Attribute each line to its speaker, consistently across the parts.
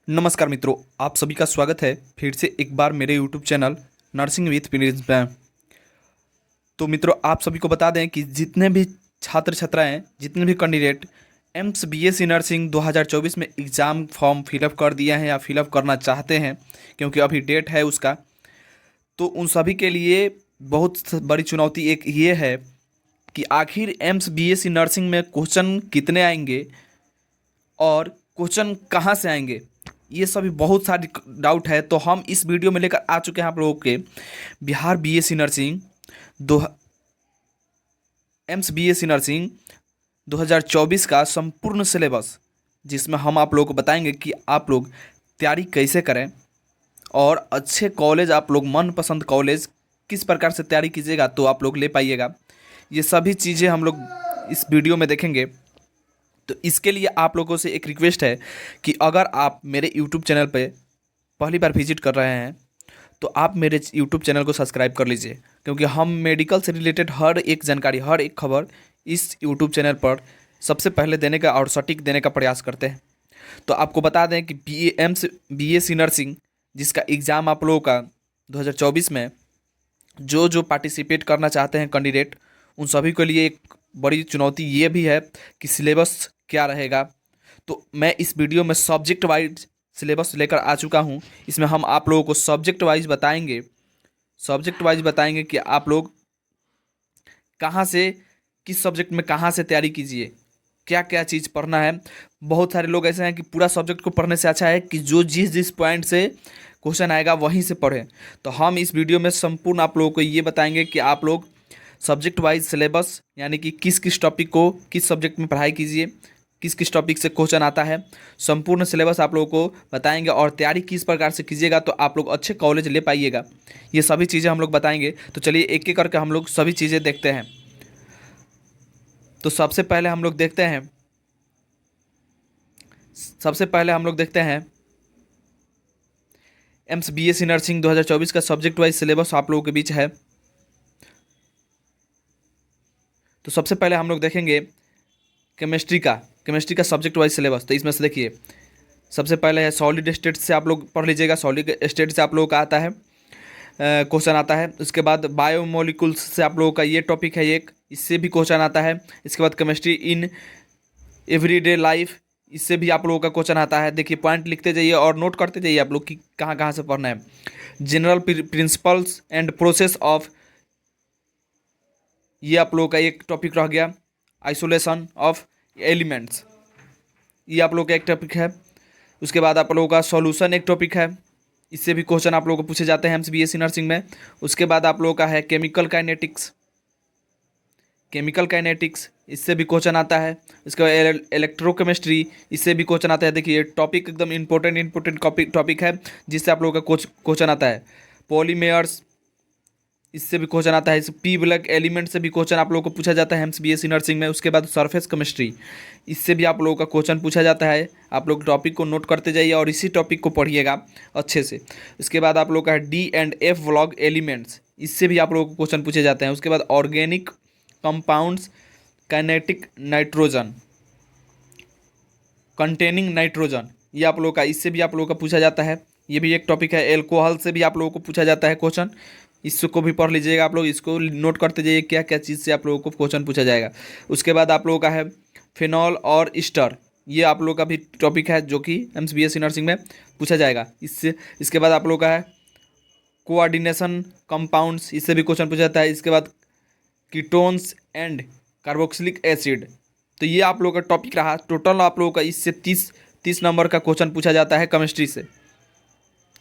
Speaker 1: नमस्कार मित्रों, आप सभी का स्वागत है फिर से एक बार मेरे YouTube channel nursing with Prince में। तो मित्रों, आप सभी को बता दें कि जितने भी छात्र छात्राएं, जितने भी कैंडिडेट एम्स बीएससी नर्सिंग 2024 में एग्ज़ाम फॉर्म फिलअप कर दिए हैं या फिलअप करना चाहते हैं, क्योंकि अभी डेट है उसका, तो उन सभी के लिए बहुत बड़ी चुनौती एक ये है कि आखिर एम्स बीएससी नर्सिंग में क्वेश्चन कितने आएंगे और क्वेश्चन कहाँ से आएंगे। ये सभी बहुत सारी डाउट है, तो हम इस वीडियो में लेकर आ चुके हैं आप लोगों के बिहार बीएससी नर्सिंग दो एम्स बीएससी नर्सिंग 2024 का संपूर्ण सिलेबस, जिसमें हम आप लोगों को बताएंगे कि आप लोग तैयारी कैसे करें और अच्छे कॉलेज, आप लोग मनपसंद कॉलेज किस प्रकार से तैयारी कीजिएगा तो आप लोग ले पाइएगा। ये सभी चीज़ें हम लोग इस वीडियो में देखेंगे। तो इसके लिए आप लोगों से एक रिक्वेस्ट है कि अगर आप मेरे यूट्यूब चैनल पे पहली बार विजिट कर रहे हैं तो आप मेरे यूट्यूब चैनल को सब्सक्राइब कर लीजिए, क्योंकि हम मेडिकल से रिलेटेड हर एक जानकारी, हर एक खबर इस यूट्यूब चैनल पर सबसे पहले देने का और सटीक देने का प्रयास करते हैं। तो आपको बता दें कि बीएससी नर्सिंग जिसका एग्ज़ाम आप लोगों का 2024 में जो जो पार्टिसिपेट करना चाहते हैं कैंडिडेट, उन सभी के लिए एक बड़ी चुनौती ये भी है कि सिलेबस क्या रहेगा। तो मैं इस वीडियो में सब्जेक्ट वाइज सिलेबस लेकर आ चुका हूँ। इसमें हम आप लोगों को सब्जेक्ट वाइज बताएंगे कि आप लोग कहाँ से, किस सब्जेक्ट में कहाँ से तैयारी कीजिए, क्या क्या चीज़ पढ़ना है। बहुत सारे लोग ऐसे हैं कि पूरा सब्जेक्ट को पढ़ने से अच्छा है कि जो जिस जिस पॉइंट से क्वेश्चन आएगा वहीं से पढ़ें। तो हम इस वीडियो में संपूर्ण आप लोगों को ये बताएंगे कि आप लोग सब्जेक्ट वाइज सिलेबस, यानी कि किस किस टॉपिक को किस सब्जेक्ट में पढ़ाई कीजिए, किस किस टॉपिक से क्वेश्चन आता है, संपूर्ण सिलेबस आप लोगों को बताएंगे और तैयारी किस प्रकार से कीजिएगा तो आप लोग अच्छे कॉलेज ले पाइएगा। ये सभी चीज़ें हम लोग बताएंगे। तो चलिए एक एक करके हम लोग सभी चीज़ें देखते हैं। तो सबसे पहले हम लोग देखते हैं एम्स बीएससी नर्सिंग 2024 का सब्जेक्ट वाइज सिलेबस आप लोगों के बीच है। तो सबसे पहले हम लोग देखेंगे केमिस्ट्री का सब्जेक्ट वाइज सिलेबस। तो इसमें से देखिए, सबसे पहले है सॉलिड स्टेट से आप लोग पढ़ लीजिएगा। सॉलिड स्टेट से आप लोगों का आता है, क्वेश्चन आता है। उसके बाद बायोमोलिकुल्स से आप लोगों का ये टॉपिक है एक, इससे भी क्वेश्चन आता है। इसके बाद केमिस्ट्री इन एवरीडे लाइफ, इससे भी आप लोगों का क्वेश्चन आता है। देखिए, पॉइंट लिखते जाइए और नोट करते जाइए आप लोग कि कहाँ कहाँ से पढ़ना है। General principles and process of, ये आप लोगों का एक टॉपिक रह गया। आइसोलेशन ऑफ एलिमेंट्स, ये आप लोगों का एक टॉपिक है। उसके बाद आप लोगों का सॉल्यूशन एक टॉपिक है, इससे भी क्वेश्चन आप लोगों को पूछे जाते हैं एम्स बीएससी नर्सिंग में। उसके बाद आप लोगों का है केमिकल काइनेटिक्स, इससे भी क्वेश्चन आता है। इसके बाद इलेक्ट्रोकेमिस्ट्री, इससे भी क्वेश्चन आता है। देखिए, टॉपिक एकदम इंपॉर्टेंट टॉपिक है, जिससे आप लोगों का क्वेश्चन आता है। पॉलीमेयर्स, इससे भी क्वेश्चन आता है। इस पी ब्लॉक एलिमेंट से भी क्वेश्चन आप लोगों को पूछा जाता है एम्स बीएससी नर्सिंग में। उसके बाद सरफेस केमिस्ट्री, इससे भी आप लोगों का क्वेश्चन पूछा जाता है। आप लोग टॉपिक को नोट करते जाइए और इसी टॉपिक को पढ़िएगा अच्छे से। उसके बाद आप लोग का है D and F block elements, इससे भी आप लोगों को क्वेश्चन पूछे जाते हैं। उसके बाद organic compounds kinetic nitrogen containing nitrogen, ये आप लोगों का, इससे भी आप लोगों का पूछा जाता है। ये भी एक टॉपिक है। एल्कोहल से भी आप लोगों को पूछा जाता है क्वेश्चन, इसको भी पढ़ लीजिएगा आप लोग। इसको नोट करते जाइए क्या क्या चीज़ से आप लोगों को क्वेश्चन पूछा जाएगा। उसके बाद आप लोगों का है फिनॉल और ईस्टर, ये आप लोगों का भी टॉपिक है जो कि एम्स बीएससी नर्सिंग में पूछा जाएगा। इसके बाद आप लोगों का है कोऑर्डिनेशन कंपाउंड्स, इससे भी क्वेश्चन पूछा जाता है। इसके बाद कीटोन्स एंड कार्बोक्सिलिक एसिड, तो ये आप लोगों का टॉपिक रहा। टोटल आप लोगों का इससे 30 नंबर का क्वेश्चन पूछा जाता है केमिस्ट्री से।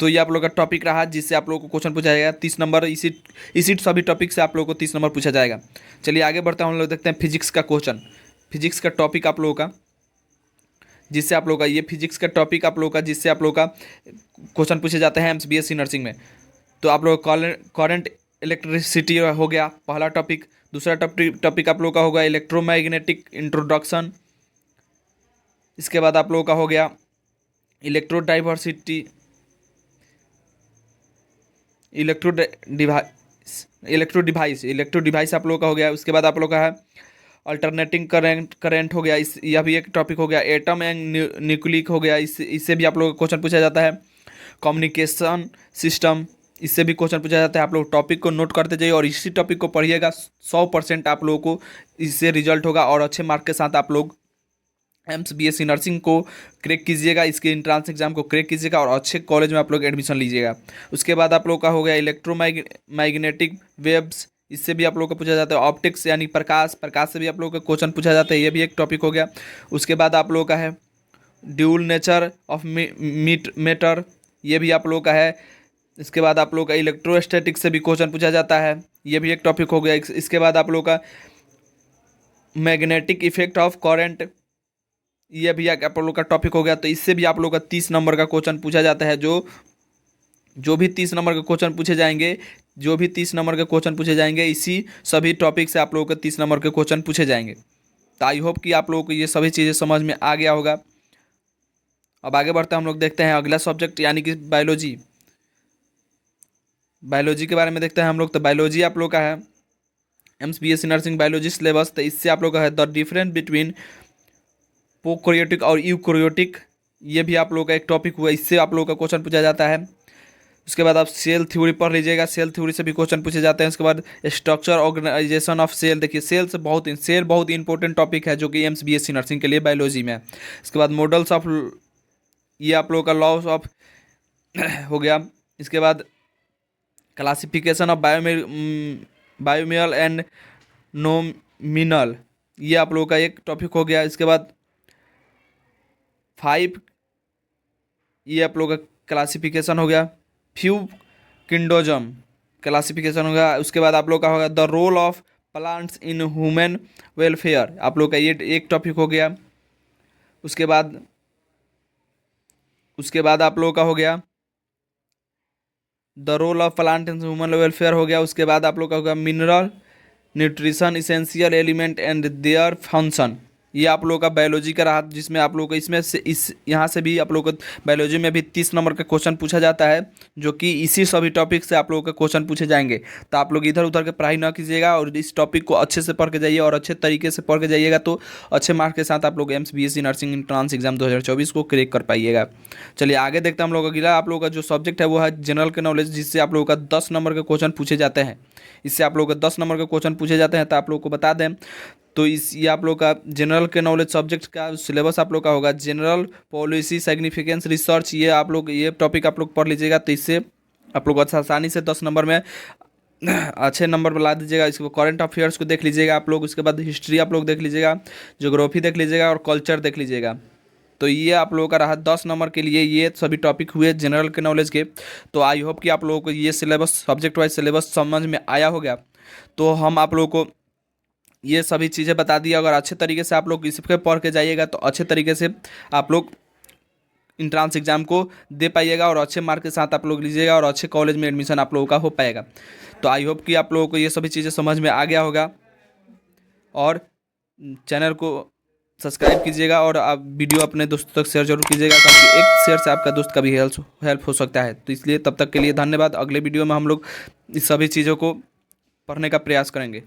Speaker 1: तो ये आप लोगों का टॉपिक रहा, जिससे आप लोगों को क्वेश्चन पूछा जाएगा 30 नंबर। इसी सभी टॉपिक से आप लोगों को 30 नंबर पूछा जाएगा। चलिए आगे बढ़ते हैं, हम लोग देखते हैं फिजिक्स का क्वेश्चन। फिजिक्स का टॉपिक आप लोगों का, जिससे आप लोगों का ये फिजिक्स का टॉपिक आप लोगों का, जिससे आप लोगों का क्वेश्चन पूछे जाते हैं एम्स बीएससी नर्सिंग में। तो आप लोग करंट इलेक्ट्रिसिटी हो गया पहला टॉपिक। दूसरा टॉपिक आप लोगों का होगा इलेक्ट्रोमैग्नेटिक इंट्रोडक्शन। इसके बाद आप लोगों का हो गया इलेक्ट्रोडाइवर्सिटी इलेक्ट्रो डिवाइस आप लोगों का हो गया। उसके बाद आप लोगों का है अल्टरनेटिंग करंट हो गया, इस यह भी एक टॉपिक हो गया। एटम एंड न्यूक्लिक हो गया, इससे भी आप लोगों को क्वेश्चन पूछा जाता है। कम्युनिकेशन सिस्टम, इससे भी क्वेश्चन पूछा जाता है। आप लोग टॉपिक को नोट करते जाइए और इसी टॉपिक को पढ़िएगा, 100% आप लोगों को इससे रिजल्ट होगा और अच्छे मार्क के साथ आप लोग एम्स BSc नर्सिंग को क्रैक कीजिएगा, इसके एंट्रेंस एग्जाम को क्रैक कीजिएगा और अच्छे कॉलेज में आप लोग एडमिशन लीजिएगा। उसके बाद आप लोग का हो गया इलेक्ट्रोमैग्नेटिक वेव्स, इससे भी आप लोग को पूछा जाता है। ऑप्टिक्स यानी प्रकाश से भी आप लोग का क्वेश्चन पूछा जाता है, ये भी एक टॉपिक हो गया। उसके बाद आप लोग का है ड्यूल नेचर ऑफ मैटर, ये भी आप लोग का है। इसके बाद आप लोग का इलेक्ट्रोस्टैटिक्स से भी क्वेश्चन पूछा जाता है, ये भी एक टॉपिक हो गया। इसके बाद आप लोग का मैग्नेटिक इफेक्ट ऑफ करंट, ये भी आप लोग का टॉपिक हो गया। तो इससे भी आप लोग का 30 नंबर का क्वेश्चन पूछा जाता है। जो भी 30 नंबर के क्वेश्चन पूछे जाएंगे, जो भी 30 नंबर के क्वेश्चन पूछे जाएंगे, इसी सभी टॉपिक से आप लोगों को 30 नंबर के क्वेश्चन पूछे जाएंगे। तो आई होप कि आप लोगों को ये सभी चीज़ें समझ में आ गया होगा। अब आगे बढ़ते हैं, हम लोग देखते हैं अगला सब्जेक्ट यानी कि बायोलॉजी। बायोलॉजी के बारे में देखते हैं हम लोग। तो बायोलॉजी आप लोग का है AIIMS BSc nursing biology syllabus. तो इससे आप लोग का है द डिफरेंस बिटवीन प्रोकैरियोटिक और यूकैरियोटिक, ये भी आप लोग का एक टॉपिक हुआ, इससे आप लोग का क्वेश्चन पूछा जाता है। उसके बाद आप सेल थ्योरी पढ़ लीजिएगा, सेल थ्योरी से भी क्वेश्चन पूछे जाते हैं। उसके बाद स्ट्रक्चर ऑर्गेनाइजेशन ऑफ सेल, देखिए सेल बहुत इंपॉर्टेंट टॉपिक है जो कि एम्स BSc नर्सिंग के लिए बायोलॉजी में है। इसके बाद मॉडल्स ऑफ, ये आप लोग का लॉस ऑफ हो गया। इसके बाद classification of binomial and nominal, ये आप लोग का एक टॉपिक हो गया। इसके बाद 5, ये आप लोग का क्लासिफिकेशन हो गया। फ्यू किंडोजम क्लासिफिकेशन होगा। उसके बाद आप लोग का होगा the role of plants in human welfare, आप लोग का ये एक टॉपिक हो गया। उसके बाद आप लोग का हो गया the role of plant in human welfare हो गया। उसके बाद आप लोग का होगा mineral nutrition essential element and their function, ये आप लोगों का बायोलॉजी का रहा, जिसमें आप लोगों को इसमें से इस यहाँ से भी आप लोगों को बायोलॉजी में भी 30 नंबर का क्वेश्चन पूछा जाता है, जो कि इसी सभी टॉपिक से आप लोगों के क्वेश्चन पूछे जाएंगे। तो आप लोग इधर उधर के पढ़ाई ना कीजिएगा और इस टॉपिक को अच्छे से पढ़ के जाइए और अच्छे तरीके से पढ़ के जाइएगा, तो अच्छे मार्क के साथ आप लोग AIIMS BSc nursing entrance exam 2024 को क्रैक कर पाइएगा। चलिए आगे देखते हैं हम लोग अगला आप लोग का जो सब्जेक्ट है वो है जनरल के नॉलेज, जिससे आप लोगों का 10 नंबर के क्वेश्चन पूछे जाते हैं। इससे आप लोग का 10 नंबर के क्वेश्चन पूछे जाते हैं। तो आप लोग को बता दें, तो ये आप लोग का जनरल के नॉलेज सब्जेक्ट का सिलेबस आप लोग का होगा जनरल पॉलिसी सिग्निफिकेंस रिसर्च, ये आप लोग ये टॉपिक आप लोग पढ़ लीजिएगा। तो इससे आप लोग अच्छा आसानी से 10 नंबर में अच्छे नंबर पर ला दीजिएगा। इसको करंट अफेयर्स को देख लीजिएगा आप लोग। उसके बाद हिस्ट्री आप लोग देख लीजिएगा, ज्योग्राफी देख लीजिएगा और कल्चर देख लीजिएगा। तो ये आप लोगों का रहा 10 नंबर के लिए, ये सभी टॉपिक हुए जनरल के नॉलेज के। तो आई होप कि आप लोगों को ये सिलेबस सब्जेक्ट वाइज सिलेबस समझ में आया होगा। तो हम आप लोगों को ये सभी चीज़ें बता दी। अगर अच्छे तरीके से आप लोग इस पर पढ़ के जाइएगा तो अच्छे तरीके से आप लोग इंट्रांस एग्जाम को दे पाइएगा और अच्छे मार्क के साथ आप लोग लीजिएगा और अच्छे कॉलेज में एडमिशन आप लोगों का हो पाएगा। तो आई होप कि आप लोगों को ये सभी चीज़ें समझ में आ गया होगा और चैनल को सब्सक्राइब कीजिएगा और आप वीडियो अपने दोस्तों तक शेयर जरूर कीजिएगा, ताकि एक शेयर से आपका दोस्त का भी हेल्प हो सकता है। तो इसलिए तब तक के लिए धन्यवाद। अगले वीडियो में हम लोग इस सभी चीज़ों को पढ़ने का प्रयास करेंगे।